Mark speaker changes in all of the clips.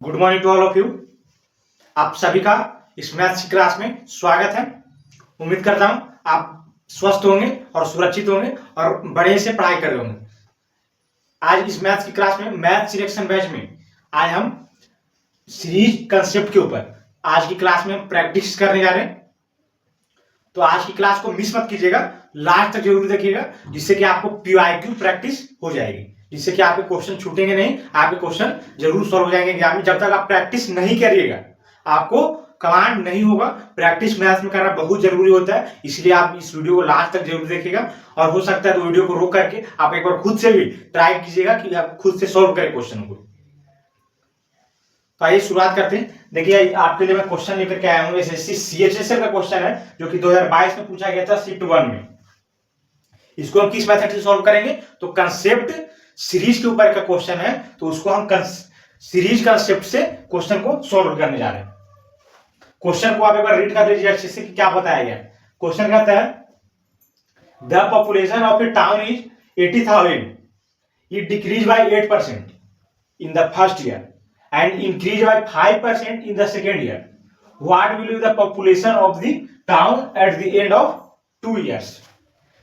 Speaker 1: Good morning to all of you. आप सभी का इस मैथ्स की क्लास में स्वागत है। उम्मीद करता हूं आप स्वस्थ होंगे और सुरक्षित होंगे और बढ़िया से पढ़ाई कर रहे होंगे। आज इस मैथ्स की क्लास में मैथ सिलेक्शन बैच में आज हम सीरीज कंसेप्ट के ऊपर आज की क्लास में हम प्रैक्टिस करने जा रहे हैं। तो आज की क्लास को मिस मत कीजिएगा, लास्ट तक जरूर देखिएगा, जिससे कि आपको पीवाईक्यू प्रैक्टिस हो जाएगी, जिससे कि आपके क्वेश्चन छूटेंगे नहीं, आपके क्वेश्चन जरूर सॉल्व हो जाएंगे एग्जाम में। जब तक आप प्रैक्टिस नहीं करिएगा आपको कमांड नहीं होगा। प्रैक्टिस मैथ्स में करना बहुत जरूरी होता है, इसलिए आप इस वीडियो को लास्ट तक जरूर देखिएगा और हो सकता है तो वीडियो को रोक करके आप एक बार खुद से भी ट्राई कीजिएगा कि आप खुद से सॉल्व करें क्वेश्चन को। तो आइए शुरुआत करते हैं। देखिए आपके लिए मैं क्वेश्चन लेकर के आया हूं, एसएससी सीएचएसएल का क्वेश्चन है जो कि 2022 में पूछा गया था शिफ्ट 1 में। इसको हम किस मेथड से सॉल्व करेंगे? तो कंसेप्ट सीरीज के ऊपर का क्वेश्चन है, तो उसको हम सीरीज कंसेप्ट से क्वेश्चन को सॉल्व करने जा रहे हैं। क्वेश्चन को आप एक बार रीड कर लीजिए अच्छे से कि क्या बताया गया। क्वेश्चन कहता है the population of A town is 80,000, it decrease by 8% in the first year and increase by 5% in the second year. What will be the population of the town at the end of 2 years?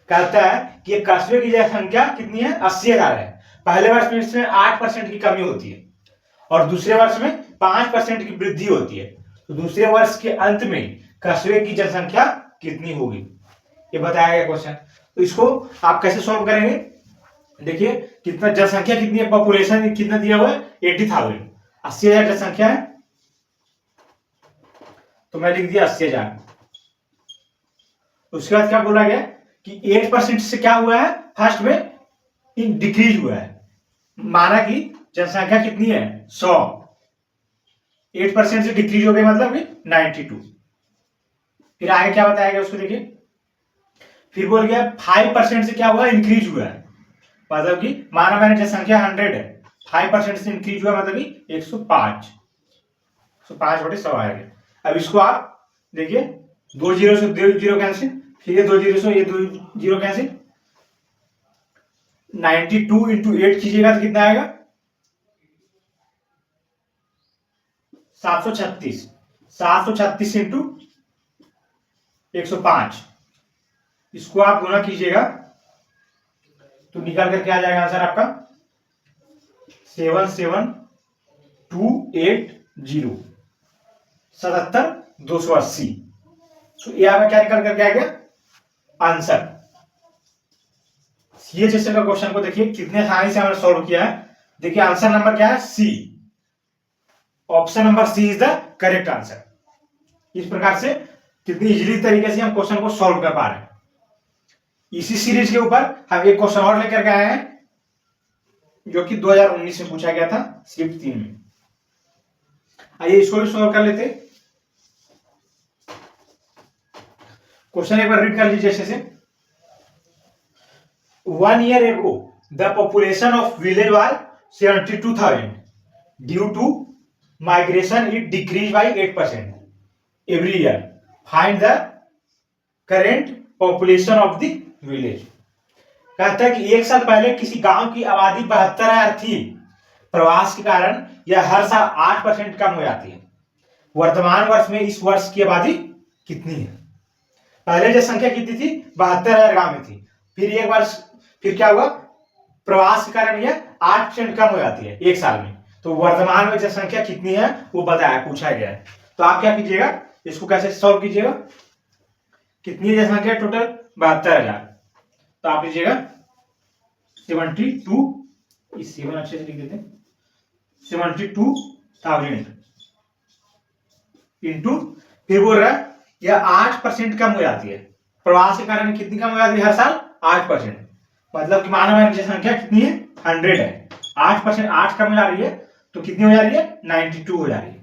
Speaker 1: कहता है कि एक कस्बे की जनसंख्या कितनी है? 80,000 है। पहले वर्ष में इसमें 8% की कमी होती है और दूसरे वर्ष में 5% की वृद्धि होती है। तो दूसरे वर्ष के अंत में कस्बे की जनसंख्या कितनी होगी, ये बताया गया क्वेश्चन। तो इसको आप कैसे सॉल्व करेंगे? देखिए कितना जनसंख्या कितनी है, पॉपुलेशन कितना दिया हुआ है? 80,000। 80,000 जनसंख्या है तो मैं लिख दिया 80,000। उसके बाद क्या बोला गया कि 8% से क्या हुआ है? फर्स्ट में डिक्रीज हुआ है, माना कि जनसंख्या कितनी है? 100। 8% से डिक्रीज हो गई मतलब कि 92। फिर आगे क्या बताया गया उसको देखिए। फिर बोल गया 5% से क्या हुआ? इंक्रीज हुआ है, मतलब कि माना मैंने जनसंख्या 100 है, 5% से इंक्रीज हुआ मतलब कि 105। 105/100 आएगा। अब इसको आप देखिए 2 जीरो से 2 जीरो कैंसिल, फिर ये 2 जीरो से ये 2 जीरो कैंसिल, 92 इंटू 8 कीजिएगा तो कितना आएगा? 736। 736 इंटू 105, इसको आप गुना कीजिएगा तो निकल करके आ जाएगा आंसर आपका 77280, 77,280। तो ये आपका क्या निकल करके आ गया आंसर। सीएचएसएल का क्वेश्चन को देखिए कितने आसानी से हमने सॉल्व किया है। देखिए आंसर नंबर क्या है? C. Option number C is the correct answer. इस प्रकार से कितनी इजीली तरीके से हम क्वेश्चन को सॉल्व कर पा रहे हैं। इसी सीरीज के ऊपर हम एक क्वेश्चन और लेकर के आए हैं जो कि 2019 में पूछा गया था शिफ्ट 3 में। आइए इसको भी सॉल्व कर लेते। क्वेश्चन एक बार रीड कर लीजिए अच्छे से। 1 year ago the population of village was 72,000. Due to migration it decreased by 8% every year. Find the current population of the village. कहता है कि एक साल पहले किसी गांव की आबादी 72,000 थी, प्रवास के कारण यह हर साल 8% कम हो जाती है। वर्तमान वर्ष में इस वर्ष की आबादी कितनी है? पहले जो संख्या कितनी थी? 72,000 गांव में थी, फिर एक वर्ष फिर क्या हुआ? प्रवास के कारण यह 8% कम हो जाती है एक साल में। तो वर्तमान में जनसंख्या कितनी है वो बताया, पूछा गया है। तो आप क्या कीजिएगा, इसको कैसे सॉल्व कीजिएगा? कितनी जनसंख्या टोटल? 72,000। तो आप लीजिएगा 72, इस 7 अच्छे से लिख देते हैं, 72,000 इंटू, फिर बोल रहा है यह 8% कम हो जाती है। प्रवास के कारण कितनी कम हो जाती है हर साल? 8%। मतलब कि मानव जनसंख्या कितनी है? 100 है, 8% 8 कम हो जा रही है तो कितनी हो जा रही है? 92 हो जा रही है।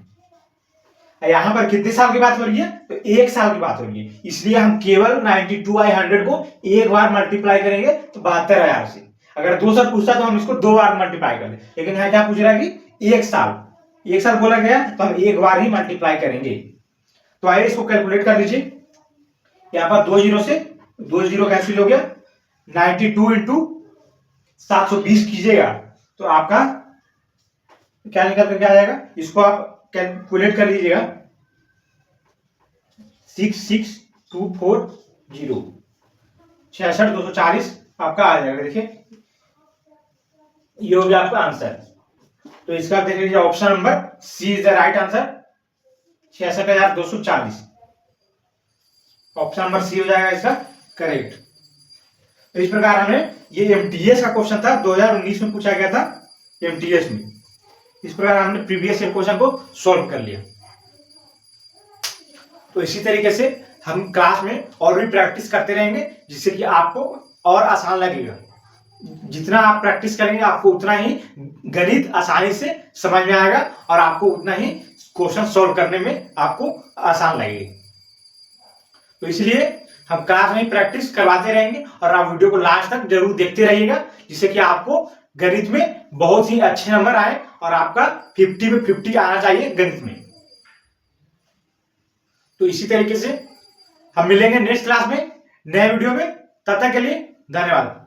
Speaker 1: यहां पर कितने साल की बात हो रही है? तो 1 साल की बात हो रही है, इसलिए हम केवल 92/100 को एक बार मल्टीप्लाई करेंगे तो 72,000 से। अगर 2 साल पूछता तो हम इसको 2 बार मल्टीप्लाई कर दें, लेकिन यहाँ क्या पूछ रहा है कि 1 साल। 1 साल बोला गया तो हम एक बार ही मल्टीप्लाई करेंगे। तो आइए इसको कैलकुलेट कर लीजिए। यहाँ पर 2 जीरो से 2 जीरो कैंसिल हो गया, 92 इंटू 720 कीजिएगा तो आपका क्या निकल करके आ जाएगा, इसको आप कैलकुलेट कर लीजिएगा। 66240 66,240 आपका आ जाएगा। देखिए ये हो गया आपका आंसर। तो इसका देख लीजिए option number C is the right answer, 66,240। Option number C हो जाएगा इसका करेक्ट। तो इस प्रकार हमने ये एमटीएस का क्वेश्चन था, 2019 में पूछा गया था एमटीएस में। इस प्रकार हमने प्रीवियस ईयर क्वेश्चन को सॉल्व कर लिया। तो इसी तरीके से हम क्लास में और भी प्रैक्टिस करते रहेंगे, जिससे कि आपको और आसान लगेगा। जितना आप प्रैक्टिस करेंगे आपको उतना ही गणित आसानी से समझ में आएगा और आपको उतना ही क्वेश्चन सॉल्व करने में आपको आसान लगेगा। तो इसलिए हम क्लास में प्रैक्टिस करवाते रहेंगे और आप वीडियो को लास्ट तक जरूर देखते रहिएगा, जिससे कि आपको गणित में बहुत ही अच्छे नंबर आए और आपका 50 में 50 आना चाहिए गणित में। तो इसी तरीके से हम मिलेंगे नेक्स्ट क्लास में नए वीडियो में। तब तक के लिए धन्यवाद।